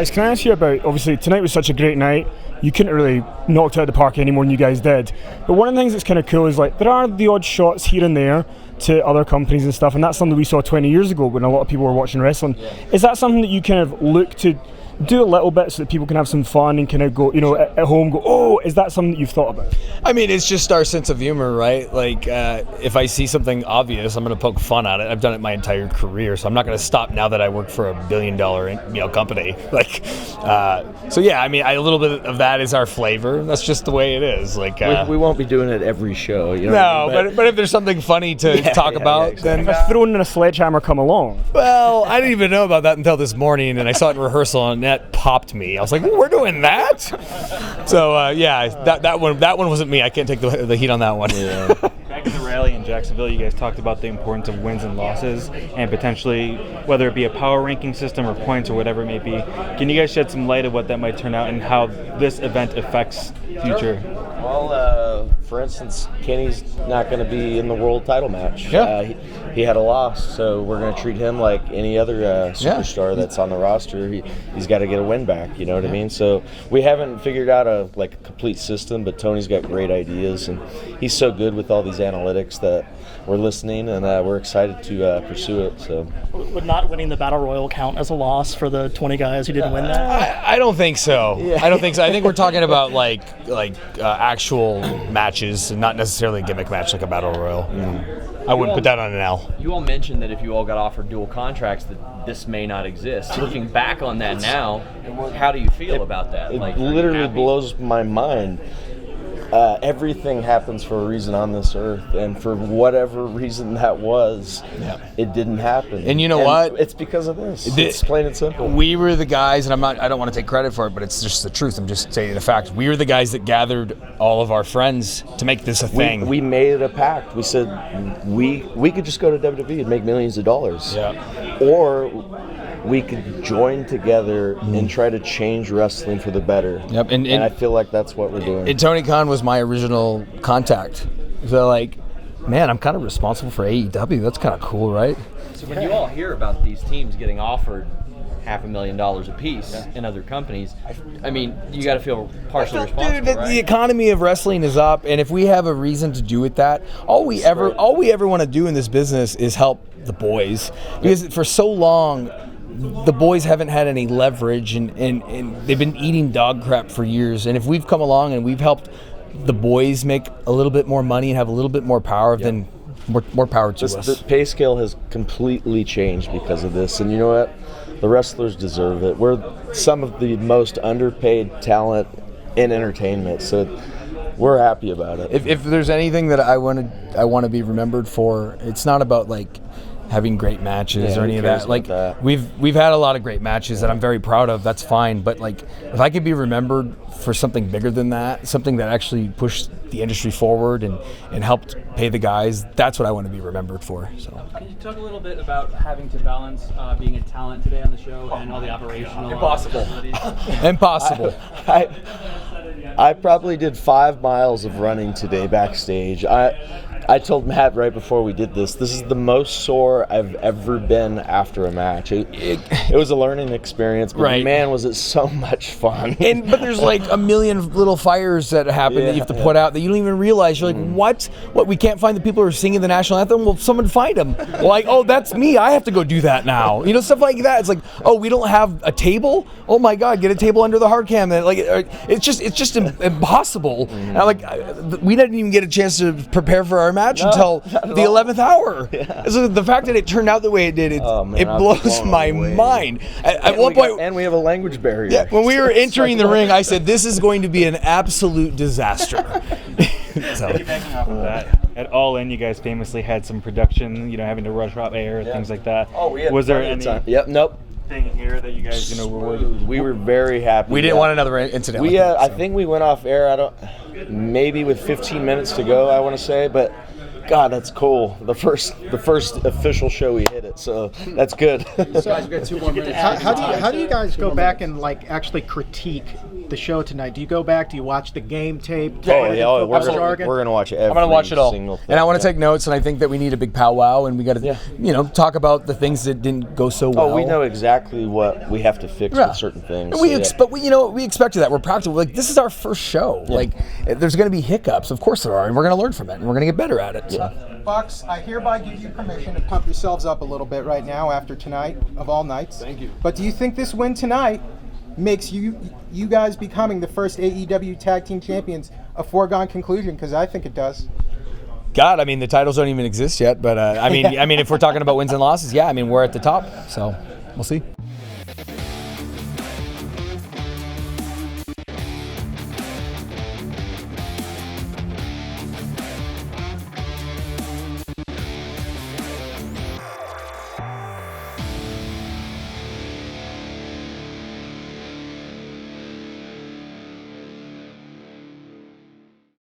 Guys, can I ask you about, obviously tonight was such a great night, you couldn't really knock it out of the park any more than you guys did, but one of the things that's kind of cool is like there are the odd shots here and there to other companies and stuff, and that's something we saw 20 years ago when a lot of people were watching wrestling. Is that something that you kind of look to do a little bit so that people can have some fun and kind of go, at home go, oh, is that something that you've thought about? I mean, it's just our sense of humor, right? Like, if I see something obvious, I'm going to poke fun at it. I've done it my entire career, so I'm not going to stop now that I work for $1 billion, company. Like, so yeah, I mean, a little bit of that is our flavor. That's just the way it is. Like, we won't be doing it every show. But if there's something funny to talk about, exactly. then If a throne and a sledgehammer come along. well, I didn't even know about that until this morning, and I saw it in rehearsal, and that popped me. I was like, we're doing that? So, that one wasn't me. I can't take the heat on that one. Yeah. Back in the rally in Jacksonville, you guys talked about the importance of wins and losses, and potentially whether it be a power ranking system or points or whatever it may be. Can you guys shed some light of what that might turn out and how this event affects future? Well, for instance, Kenny's not going to be in the world title match. Yeah. He had a loss, so we're going to treat him like any other superstar that's on the roster. He's got to get a win back, you know what I mean? So we haven't figured out a complete system, but Tony's got great ideas, and he's so good with all these analytics that we're listening, and we're excited to pursue it. So, would not winning the Battle Royal count as a loss for the 20 guys who didn't win that? I don't think so. Yeah. I don't think so. I think we're talking about actual matches and not necessarily a gimmick match like a battle royal. I wouldn't put that on an L. You all mentioned that if you all got offered dual contracts that this may not exist. Looking back on that now, how do you feel about that? It Are you literally happy? blows my mind. Everything happens for a reason on this earth, and for whatever reason that was, it didn't happen. And you know what? It's because of this. It's plain and simple. We were the guys, and I don't want to take credit for it, but it's just the truth. I'm just stating the fact. We were the guys that gathered all of our friends to make this a thing. We made a pact. We said we could just go to WWE and make millions of dollars. Yeah. Or we could join together and try to change wrestling for the better. Yep. And I feel like that's what we're doing. And Tony Khan was my original contact. So man, I'm kind of responsible for AEW. That's kind of cool, right? So when you all hear about these teams getting offered $500,000 a piece in other companies, I mean, you got to feel partially responsible, Dude, right? the economy of wrestling is up, and if we have a reason to do with that, all we ever want to do in this business is help the boys, because for so long the boys haven't had any leverage, and they've been eating dog crap for years. And if we've come along and we've helped the boys make a little bit more money and have a little bit more power, then more power to us. The pay scale has completely changed because of this, and you know what? The wrestlers deserve it. We're some of the most underpaid talent in entertainment, so we're happy about it. If there's anything that I want to be remembered for, it's not about having great matches or any of that. That. We've had a lot of great matches that I'm very proud of. That's fine. But if I could be remembered for something bigger than that, something that actually pushed the industry forward and helped pay the guys, that's what I want to be remembered for. So. Can you talk a little bit about having to balance being a talent today on the show and all the operational Impossible. responsibilities? Impossible. I probably did 5 miles of running today backstage. I told Matt right before we did this is the most sore I've ever been after a match. It was a learning experience, but right. Man, was it so much fun. But there's a million little fires that happen that you have to put out that you don't even realize. You're like, what? We can't find the people who are singing the national anthem? Well, someone find them. Oh, that's me. I have to go do that now. Stuff like that. It's like, oh, we don't have a table? Oh my God, get a table under the hard cam. It's just impossible. And we didn't even get a chance to prepare for our match until the 11th hour. Yeah. So the fact that it turned out the way it did, it blows my mind. At one point, and we have a language barrier. Yeah, when we were entering the ring, I said, "This is going to be an absolute disaster." Piggybacking off of that, at All In, you guys famously had some production, having to rush out air, things like that. Oh, we had Was there plenty of any time. Yep, nope. thing here that you guys, were? We were very happy. We didn't want another incident. I think we went off air. Maybe with 15 minutes to go, I want to say, but. God, that's cool. The first official show we hit it, so that's good. So, how do you guys go back and actually critique the show tonight? Do you go back? Do you watch the game tape? Oh yeah, Football we're jargon? gonna watch every I'm gonna watch it all, single thing. and I want to take notes. And I think that we need a big powwow, and we got to, talk about the things that didn't go so well. Oh, we know exactly what we have to fix with certain things. And we expected that. We're practical. Like, this is our first show. Like, there's going to be hiccups. Of course there are, and we're going to learn from it, and we're going to get better at it. So. Bucks, I hereby give you permission to pump yourselves up a little bit right now after tonight of all nights. Thank you. But do you think this win tonight makes you guys becoming the first AEW Tag Team Champions a foregone conclusion? Because I think it does. God, I mean, the titles don't even exist yet. But I mean, if we're talking about wins and losses, we're at the top. So we'll see.